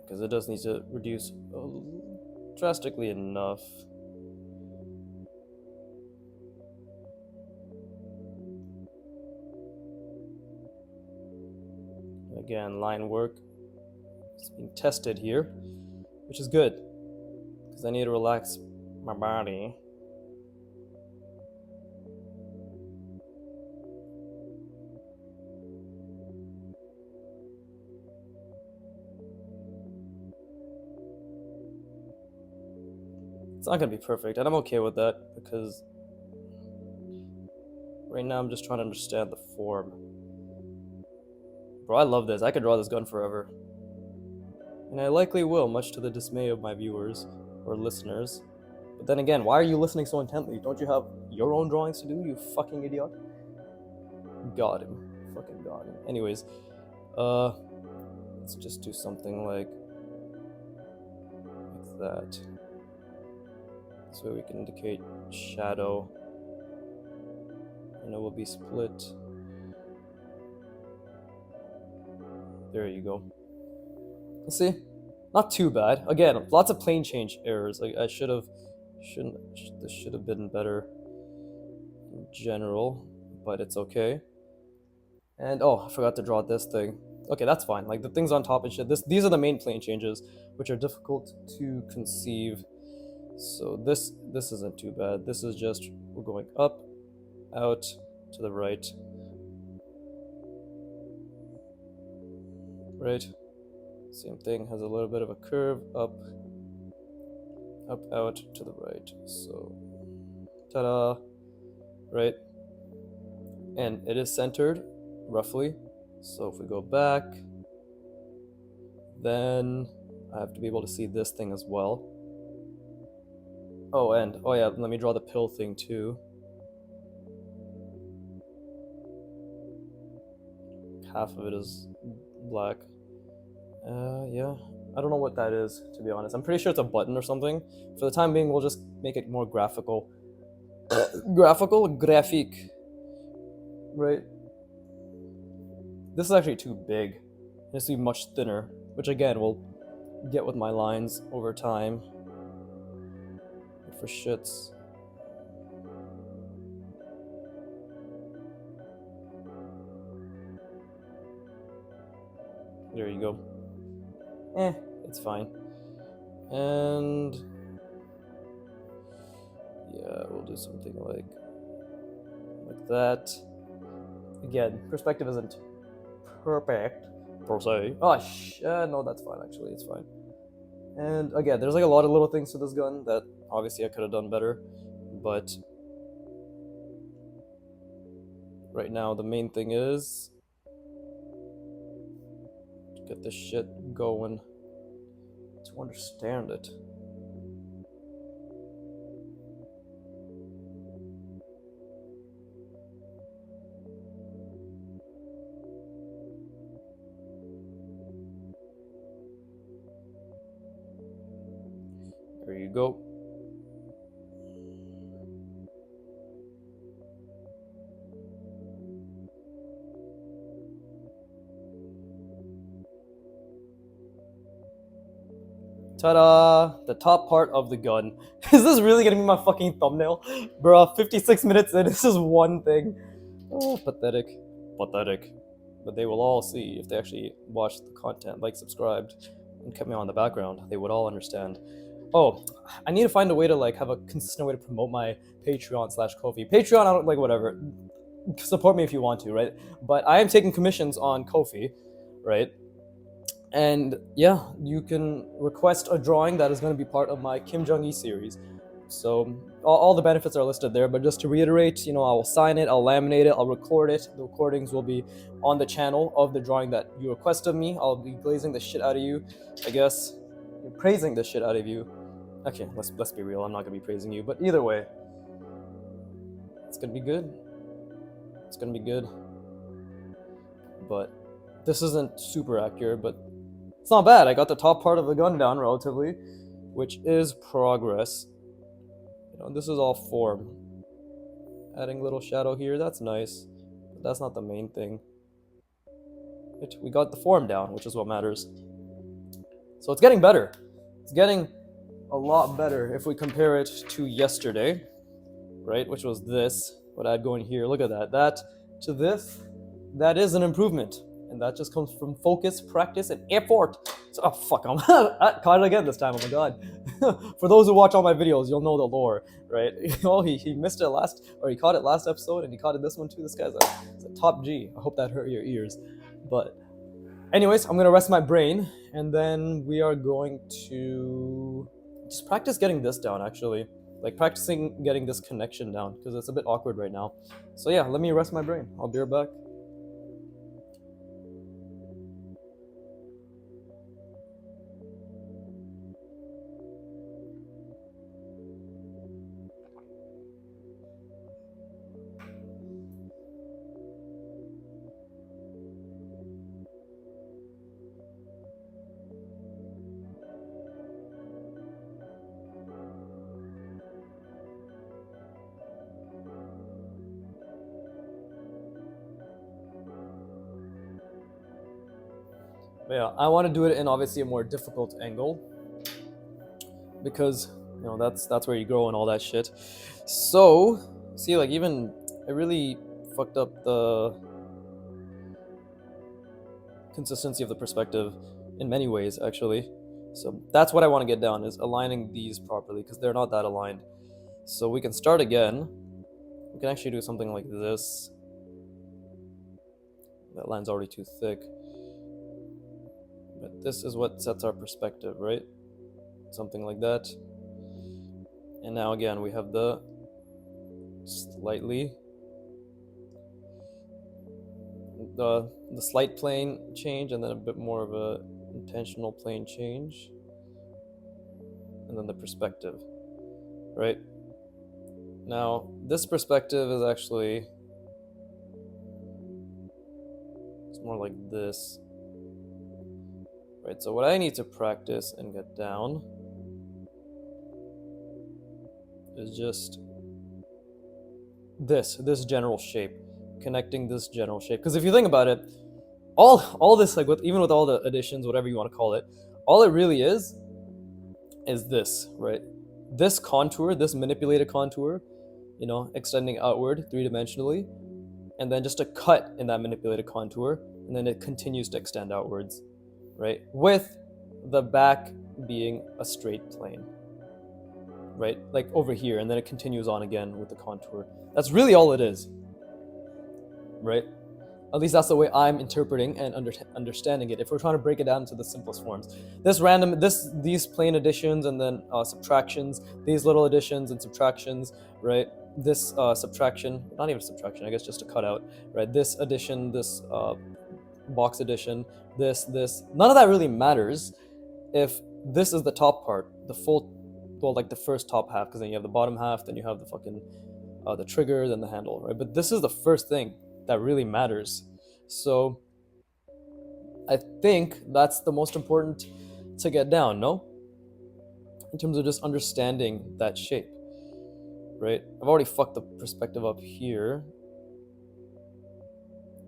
Because it does need to reduce drastically enough. Again, line work is being tested here, which is good because I need to relax my body. It's not gonna be perfect, and I'm okay with that because right now I'm just trying to understand the form. Bro, I love this. I could draw this gun forever. And I likely will, much to the dismay of my viewers or listeners. But then again, why are you listening so intently? Don't you have your own drawings to do, you fucking idiot? Got him. Fucking got him. Anyways, let's just do something like that. This way we can indicate shadow. And it will be split. There you go. See? Not too bad. Again, lots of plane change errors. Like I this should have been better in general, but it's okay. And oh, I forgot to draw this thing. Okay, that's fine. Like the things on top and shit. These are the main plane changes, which are difficult to conceive. So this isn't too bad. This is just we're going up, out, to the right. Right. Same thing, has a little bit of a curve, up, out, to the right. So, ta-da, right? And it is centered, roughly. So if we go back, then I have to be able to see this thing as well. Oh, and, oh yeah, let me draw the pill thing too. Half of it is black. Yeah. I don't know what that is, to be honest. I'm pretty sure it's a button or something. For the time being, we'll just make it more graphical. Graphic, right? This is actually too big. It needs to be much thinner, which again will get with my lines over time. For shits. There you go. It's fine. And yeah, we'll do something like that. Again, perspective isn't perfect per se. Oh no, that's fine actually. It's fine. And again, there's like a lot of little things to this gun that obviously I could have done better, but right now the main thing is to get this shit going, to understand it. There you go. Ta-da! The top part of the gun. Is this really gonna be my fucking thumbnail? Bruh, 56 minutes in, this is one thing. Oh, pathetic. Pathetic. But they will all see if they actually watched the content, like, subscribed, and kept me on the background. They would all understand. Oh, I need to find a way to, like, have a consistent way to promote my Patreon/Ko-fi. Patreon, I don't, like, whatever. Support me if you want to, right? But I am taking commissions on Ko-fi, right? And yeah, you can request a drawing that is going to be part of my Kim Jong-il series. So all the benefits are listed there, but just to reiterate, I will sign it, I'll laminate it, I'll record it. The recordings will be on the channel of the drawing that you request of me. I'll be glazing the shit out of you, I guess. Praising the shit out of you. Okay, let's be real, I'm not going to be praising you, but either way, it's going to be good. It's going to be good. But this isn't super accurate, but it's not bad. I got the top part of the gun down relatively, which is progress. This is all form. Adding a little shadow here, that's nice. But that's not the main thing. We got the form down, which is what matters. So it's getting better. It's getting a lot better if we compare it to yesterday, right? Which was this, what I had going here. Look at that. That to this, that is an improvement. And that just comes from focus, practice, and effort. So, oh, fuck, I caught it again this time, oh my god. For those who watch all my videos, you'll know the lore, right? He missed it he caught it last episode, and he caught it this one too. This guy's a top G. I hope that hurt your ears. But anyways, I'm gonna rest my brain, and then we are going to just practice getting this down, actually. Like, practicing getting this connection down, because it's a bit awkward right now. So yeah, let me rest my brain. I'll be right back. But yeah, I want to do it in obviously a more difficult angle, because that's where you grow and all that shit. So see, like, even I really fucked up the consistency of the perspective in many ways, actually. So that's what I want to get down, is aligning these properly, because they're not that aligned. So we can start again. We can actually do something like this. That line's already too thick. But this is what sets our perspective, right? Something like that. And now again, we have the slightly the slight plane change, and then a bit more of a intentional plane change, and then the perspective, right? Now this perspective is actually, it's more like this, Right, so what I need to practice and get down is just this general shape, connecting this general shape. Because if you think about it, all this, like even with all the additions, whatever you want to call it, all it really is this, right? This contour, this manipulated contour, extending outward three-dimensionally, and then just a cut in that manipulated contour, and then it continues to extend outwards, right? With the back being a straight plane, right? Like over here, and then it continues on again with the contour. That's really all it is, right? At least that's the way I'm interpreting and understanding it. If we're trying to break it down into the simplest forms, these plain additions and then subtractions, these little additions and subtractions, right? This subtraction, not even subtraction, I guess just a cutout, right? This addition, this box addition, this, none of that really matters if this is the top part, like the first top half, because then you have the bottom half, then you have the fucking the trigger, then the handle, right? But this is the first thing that really matters. So I think that's the most important to get down, no? In terms of just understanding that shape, right? I've already fucked the perspective up here,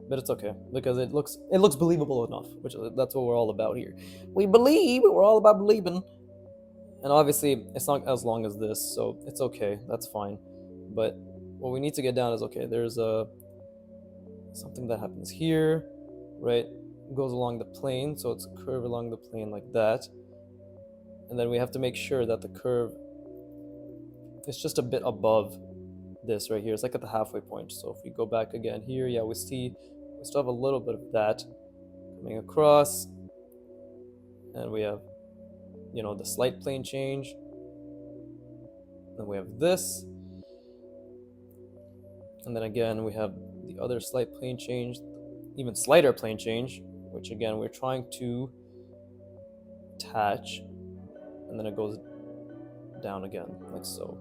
but it's okay because it looks believable enough, which that's what we're all about here. We believe, we're all about believing. And obviously it's not as long as this, so it's okay, that's fine. But what we need to get down is, okay, there's something that happens here, right? It goes along the plane, so it's a curve along the plane like that. And then we have to make sure that the curve is just a bit above this right here. It's like at the halfway point. So if we go back again here, yeah, we still have a little bit of that coming across. And we have, the slight plane change. Then we have this. And then again, we have the other slight plane change, even slighter plane change, which again, we're trying to attach, and then it goes down again, like so,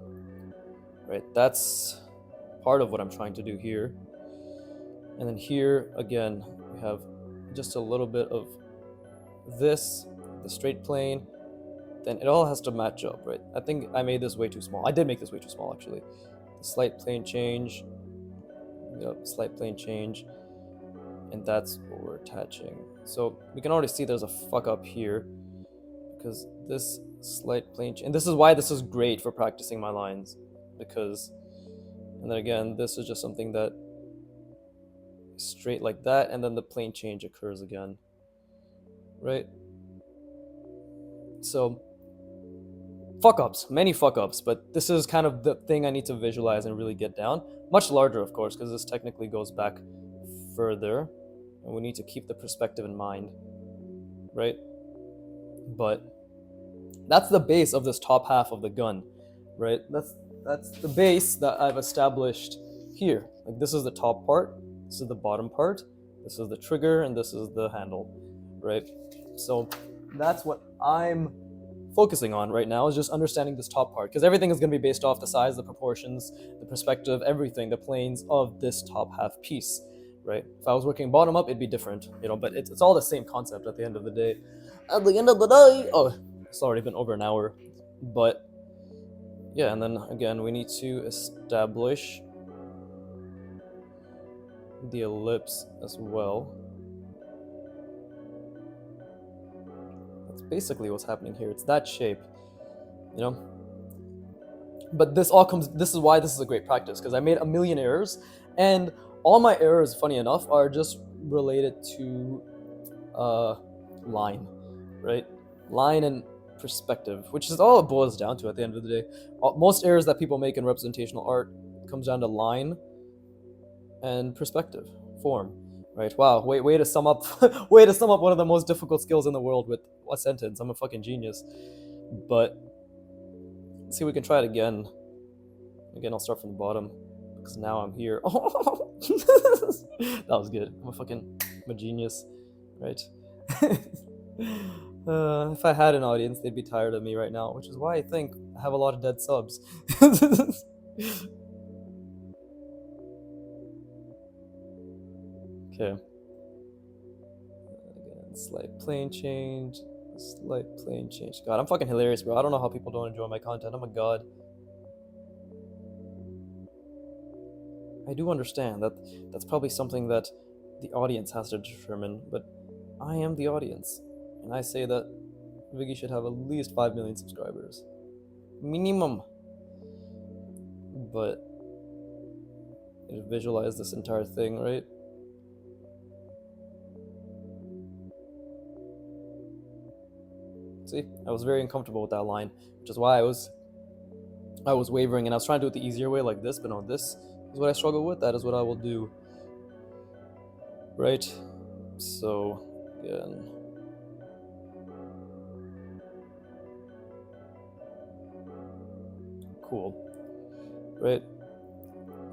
right? That's part of what I'm trying to do here. And then here, again, we have just a little bit of this, the straight plane, then it all has to match up, right? I think I made this way too small. I did make this way too small, actually. The slight plane change, slight plane change, and that's what we're attaching. So we can already see there's a fuck up here because this slight plane change, and this is why this is great for practicing my lines, because, and then again, this is just something that is straight like that, and then the plane change occurs again, right? So fuck ups, many fuck ups, but this is kind of the thing I need to visualize and really get down. Much larger, of course, because this technically goes back further, and we need to keep the perspective in mind, right? But that's the base of this top half of the gun, right? That's the base that I've established here. Like, this is the top part, this is the bottom part, this is the trigger, and this is the handle, right? So that's what I'm focusing on right now, is just understanding this top part, because everything is going to be based off the size, the proportions, the perspective, everything, the planes of this top half piece, right? If I was working bottom up, it'd be different, but it's all the same concept at the end of the day. At the end of the day, oh, it's already been over an hour, but yeah, and then again, we need to establish the ellipse as well. That's basically what's happening here. It's that shape, But this is why this is a great practice, because I made a million errors, and all my errors, funny enough, are just related to line, right? Line and perspective, which is all it boils down to at the end of the day. Most errors that people make in representational art comes down to line and perspective, form, right? Wow, way to sum up way to sum up one of the most difficult skills in the world with a sentence. I'm a fucking genius. But let's see, we can try it again. Again, I'll start from the bottom, because now I'm here. That was good. I'm a genius, right? If I had an audience, they'd be tired of me right now, which is why I think I have a lot of dead subs. Okay. Again. Slight plane change. Slight plane change. God, I'm fucking hilarious, bro. I don't know how people don't enjoy my content. I'm a god. I do understand that that's probably something that the audience has to determine, but I am the audience, and I say that Viggy should have at least 5 million subscribers. Minimum. But you visualize this entire thing, right? See, I was very uncomfortable with that line, which is why I was wavering, and I was trying to do it the easier way like this, but no, this is what I struggle with. That is what I will do. Right? So, again. Cool. Right?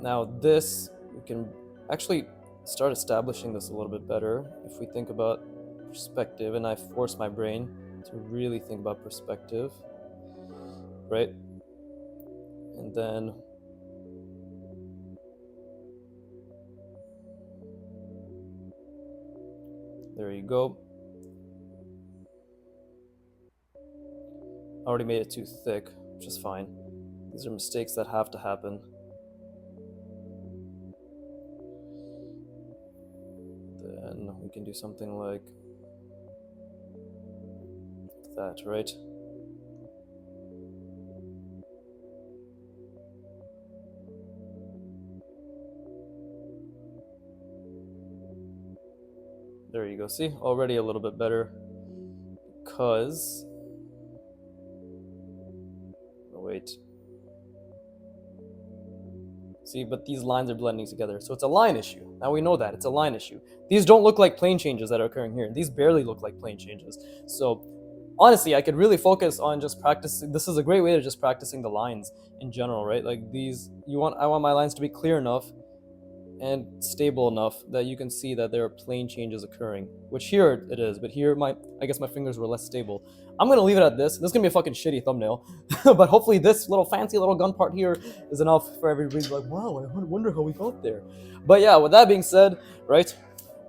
Now this, we can actually start establishing this a little bit better if we think about perspective, and I force my brain to really think about perspective, right? And then there you go. I already made it too thick, which is fine. These are mistakes that have to happen. Then we can do something like that, right? There you go. See, already a little bit better. Because, oh, wait. See, but these lines are blending together, so it's a line issue. Now we know that it's a line issue. These don't look like plane changes that are occurring here. These barely look like plane changes. So honestly, I could really focus on just practicing. This is a great way to just practicing the lines in general, right? Like these, I want my lines to be clear enough and stable enough that you can see that there are plane changes occurring, which here it is, but here I guess my fingers were less stable. I'm gonna leave it at this. This is gonna be a fucking shitty thumbnail, but hopefully this little fancy little gun part here is enough for everybody to be like, wow, I wonder how we got there. But yeah, with that being said, right,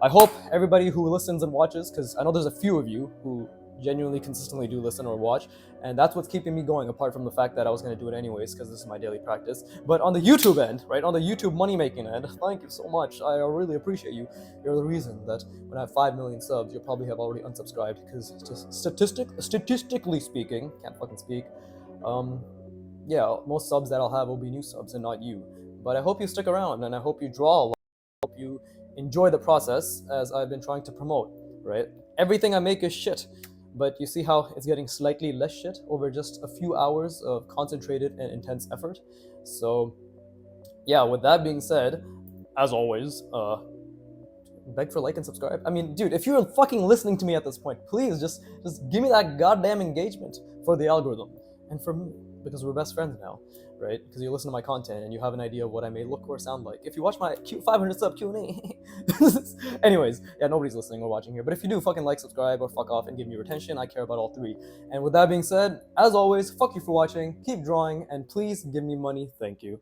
I hope everybody who listens and watches, because I know there's a few of you who genuinely consistently do listen or watch, and that's what's keeping me going, apart from the fact that I was going to do it anyways because this is my daily practice. But on the YouTube end, right, on the YouTube money making end, thank you so much. I really appreciate you. You're the reason that when I have 5 million subs, you'll probably have already unsubscribed, because just statistically speaking, can't fucking speak, yeah, most subs that I'll have will be new subs and not you. But I hope you stick around, and I hope you draw a lot. I hope you enjoy the process as I've been trying to promote, right? Everything I make is shit, but you see how it's getting slightly less shit over just a few hours of concentrated and intense effort. So yeah, with that being said, as always, beg for like and subscribe. I mean, dude, if you're fucking listening to me at this point, please just give me that goddamn engagement for the algorithm and for me, because we're best friends now, right? Because you listen to my content and you have an idea of what I may look or sound like. If you watch my 500 sub Q&A. Anyways, yeah, nobody's listening or watching here, but if you do, fucking like, subscribe, or fuck off and give me retention. I care about all three. And with that being said, as always, fuck you for watching, keep drawing, and please give me money. Thank you.